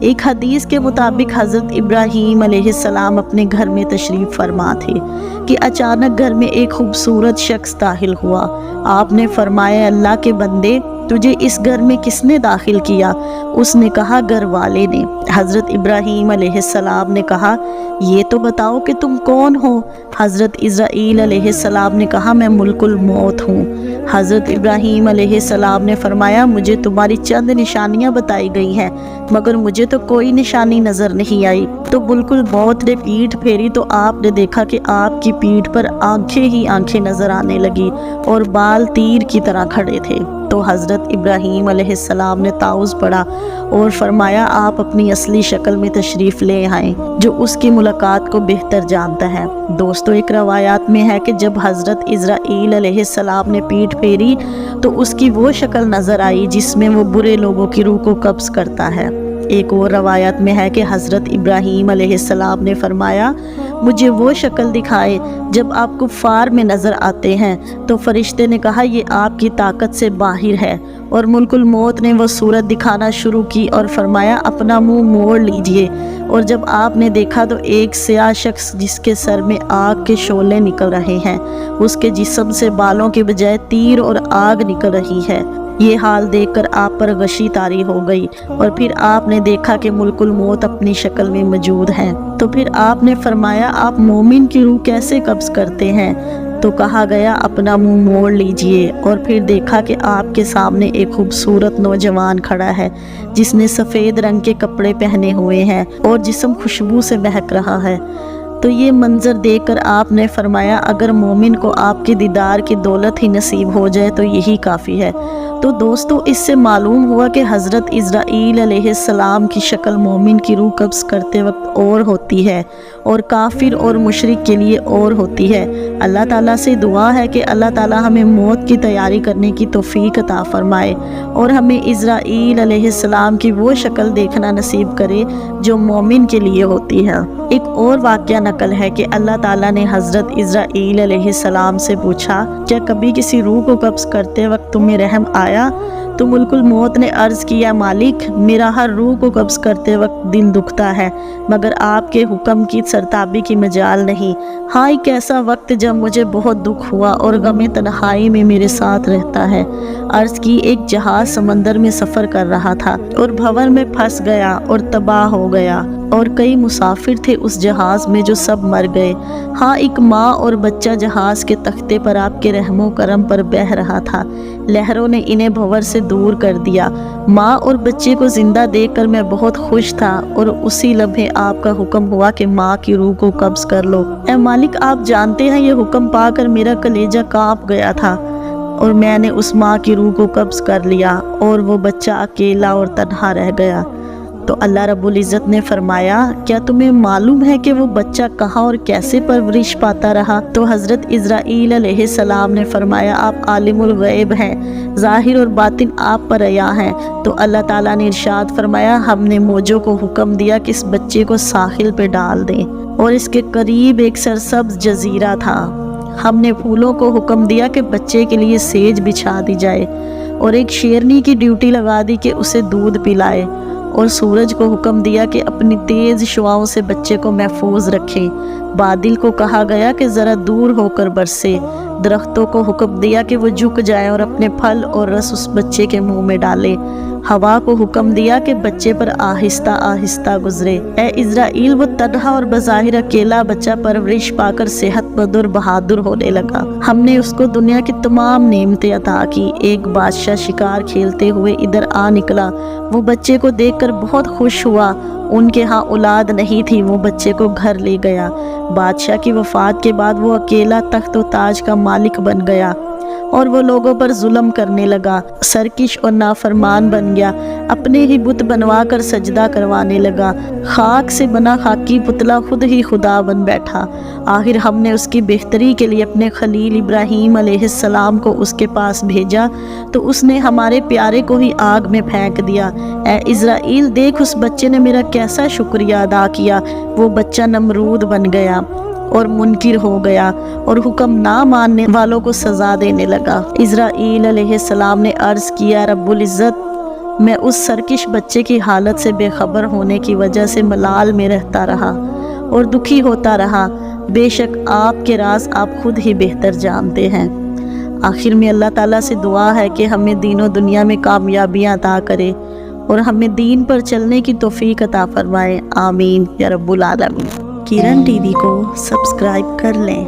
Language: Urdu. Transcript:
ایک حدیث کے مطابق حضرت ابراہیم علیہ السلام اپنے گھر میں تشریف فرما تھے کہ اچانک گھر میں ایک خوبصورت شخص داخل ہوا۔ آپ نے فرمایا اللہ کے بندے تجھے اس گھر میں کس نے داخل کیا؟ اس نے کہا گھر والے نے۔ حضرت ابراہیم علیہ السلام نے کہا یہ تو بتاؤ کہ تم کون ہو؟ حضرت اسرائیل علیہ السلام نے کہا میں ملک الموت ہوں۔ حضرت ابراہیم علیہ السلام نے فرمایا مجھے تمہاری چند نشانیاں بتائی گئی ہیں مگر مجھے تو کوئی نشانی نظر نہیں آئی۔ تو ملک الموت نے پیٹھ پھیری تو آپ نے دیکھا کہ آپ کی پیٹھ پر آنکھیں ہی آنکھیں نظر آنے لگی اور بال تیر کی طرح کھڑے تھے۔ تو حضرت ابراہیم علیہ السلام نے تعوذ پڑھا اور فرمایا آپ اپنی اصلی شکل میں تشریف لے آئیں جو اس کی ملاقات کو بہتر جانتا ہے۔ دوستو ایک روایات میں ہے کہ جب حضرت اسرائیل علیہ السلام نے پیٹھ پھیری تو اس کی وہ شکل نظر آئی جس میں وہ برے لوگوں کی روح کو قبض کرتا ہے۔ ایک اور روایت میں ہے کہ حضرت ابراہیم علیہ السلام نے فرمایا مجھے وہ شکل دکھائے جب آپ کفار میں نظر آتے ہیں۔ تو فرشتے نے کہا یہ آپ کی طاقت سے باہر ہے، اور ملک الموت نے وہ صورت دکھانا شروع کی اور فرمایا اپنا منہ موڑ لیجئے۔ اور جب آپ نے دیکھا تو ایک سیاہ شخص جس کے سر میں آگ کے شعلے نکل رہے ہیں، اس کے جسم سے بالوں کے بجائے تیر اور آگ نکل رہی ہے۔ یہ حال دیکھ کر آپ پر غشی طاری ہو گئی اور پھر آپ نے دیکھا کہ ملک الموت اپنی شکل میں موجود ہیں۔ تو پھر آپ نے فرمایا آپ مومن کی روح کیسے قبض کرتے ہیں؟ تو کہا گیا اپنا منہ موڑ لیجئے، اور پھر دیکھا کہ آپ کے سامنے ایک خوبصورت نوجوان کھڑا ہے جس نے سفید رنگ کے کپڑے پہنے ہوئے ہیں اور جسم خوشبو سے مہک رہا ہے۔ تو یہ منظر دیکھ کر آپ نے فرمایا اگر مومن کو آپ کے دیدار کی دولت ہی نصیب ہو جائے تو یہی کافی ہے۔ تو دوستو اس سے معلوم ہوا کہ حضرت اسرائیل علیہ السلام کی شکل مومن کی روح قبض کرتے وقت اور ہوتی ہے اور کافر اور مشرک کے لیے اور ہوتی ہے۔ اللہ تعالیٰ سے دعا ہے کہ اللہ تعالیٰ ہمیں موت کی تیاری کرنے کی توفیق عطا فرمائے اور ہمیں اسرائیل علیہ السلام کی وہ شکل دیکھنا نصیب کرے جو مومن کے لیے ہوتی ہے۔ ایک اور واقعہ نقل ہے کہ اللہ تعالیٰ نے حضرت اسرائیل علیہ السلام سے پوچھا کیا کبھی کسی روح کو قبض کرتے وقت تمہیں رحم آیا؟ تو ملک الموت نے عرض کیا مالک میرا ہر روح کو قبض کرتے وقت دل دکھتا ہے مگر آپ کے حکم کی سرتابی کی مجال نہیں۔ ہاں ایک ایسا وقت جب مجھے بہت دکھ ہوا اور غم تنہائی میں میرے ساتھ رہتا ہے۔ عرض کی ایک جہاز سمندر میں سفر کر رہا تھا اور بھنور میں پھنس گیا اور تباہ ہو گیا اور کئی مسافر تھے اس جہاز میں جو سب مر گئے۔ ہاں ایک ماں اور بچہ جہاز کے تختے پر آپ کے رحم و کرم پر بہہ رہا تھا۔ لہروں نے انہیں بھنور سے دور کر دیا۔ ماں اور بچے کو زندہ دیکھ کر میں بہت خوش تھا اور اسی لمحے آپ کا حکم ہوا کہ ماں کی روح کو قبض کر لو۔ اے مالک آپ جانتے ہیں یہ حکم پا کر میرا کلیجہ کانپ گیا تھا اور میں نے اس ماں کی روح کو قبض کر لیا اور وہ بچہ اکیلا اور تنہا رہ گیا۔ تو اللہ رب العزت نے فرمایا کیا تمہیں معلوم ہے کہ وہ بچہ کہاں اور کیسے پرورش پاتا رہا؟ تو حضرت اسرائیل علیہ السلام نے فرمایا آپ عالم الغیب ہیں، ظاہر اور باطن آپ پر عیاں ہیں۔ تو اللہ تعالیٰ نے ارشاد فرمایا ہم نے موجوں کو حکم دیا کہ اس بچے کو ساحل پہ ڈال دیں اور اس کے قریب ایک سرسبز جزیرہ تھا۔ ہم نے پھولوں کو حکم دیا کہ بچے کے لیے سیج بچھا دی جائے اور ایک شیرنی کی ڈیوٹی لگا دی کہ اسے دودھ پلائے، اور سورج کو حکم دیا کہ اپنی تیز شعاؤں سے بچے کو محفوظ رکھیں۔ بادل کو کہا گیا کہ ذرا دور ہو کر برسے۔ درختوں کو حکم دیا کہ وہ جھک جائیں اور اپنے پھل اور رس اس بچے کے منہ میں ڈالے۔ ہوا کو حکم دیا کہ بچے پر آہستہ آہستہ گزرے۔ اے اسرائیل وہ تنہا اور بظاہر اکیلا بچہ پرورش پا کر صحت مند اور بہادر ہونے لگا۔ ہم نے اس کو دنیا کی تمام نعمتیں عطا کی۔ ایک بادشاہ شکار کھیلتے ہوئے ادھر آ نکلا، وہ بچے کو دیکھ کر بہت خوش ہوا۔ ان کے ہاں اولاد نہیں تھی، وہ بچے کو گھر لے گیا۔ بادشاہ کی وفات کے بعد وہ اکیلا تخت و تاج کا مالک بن گیا اور وہ لوگوں پر ظلم کرنے لگا، سرکش اور نافرمان بن گیا، اپنے ہی بت بنوا کر سجدہ کروانے لگا، خاک سے بنا خاکی پتلا خود ہی خدا بن بیٹھا۔ آخر ہم نے اس کی بہتری کے لیے اپنے خلیل ابراہیم علیہ السلام کو اس کے پاس بھیجا تو اس نے ہمارے پیارے کو ہی آگ میں پھینک دیا۔ اے اسرائیل دیکھ اس بچے نے میرا کیسا شکریہ ادا کیا۔ وہ بچہ نمرود بن گیا اور منکر ہو گیا اور حکم نہ ماننے والوں کو سزا دینے لگا۔ اسرائیل علیہ السلام نے عرض کیا رب العزت میں اس سرکش بچے کی حالت سے بے خبر ہونے کی وجہ سے ملال میں رہتا رہا اور دکھی ہوتا رہا۔ بے شک آپ کے راز آپ خود ہی بہتر جانتے ہیں۔ آخر میں اللہ تعالیٰ سے دعا ہے کہ ہمیں دین و دنیا میں کامیابیاں عطا کرے اور ہمیں دین پر چلنے کی توفیق عطا فرمائے، آمین یا رب العالمین۔ کرن ٹی وی کو سبسکرائب کر لیں۔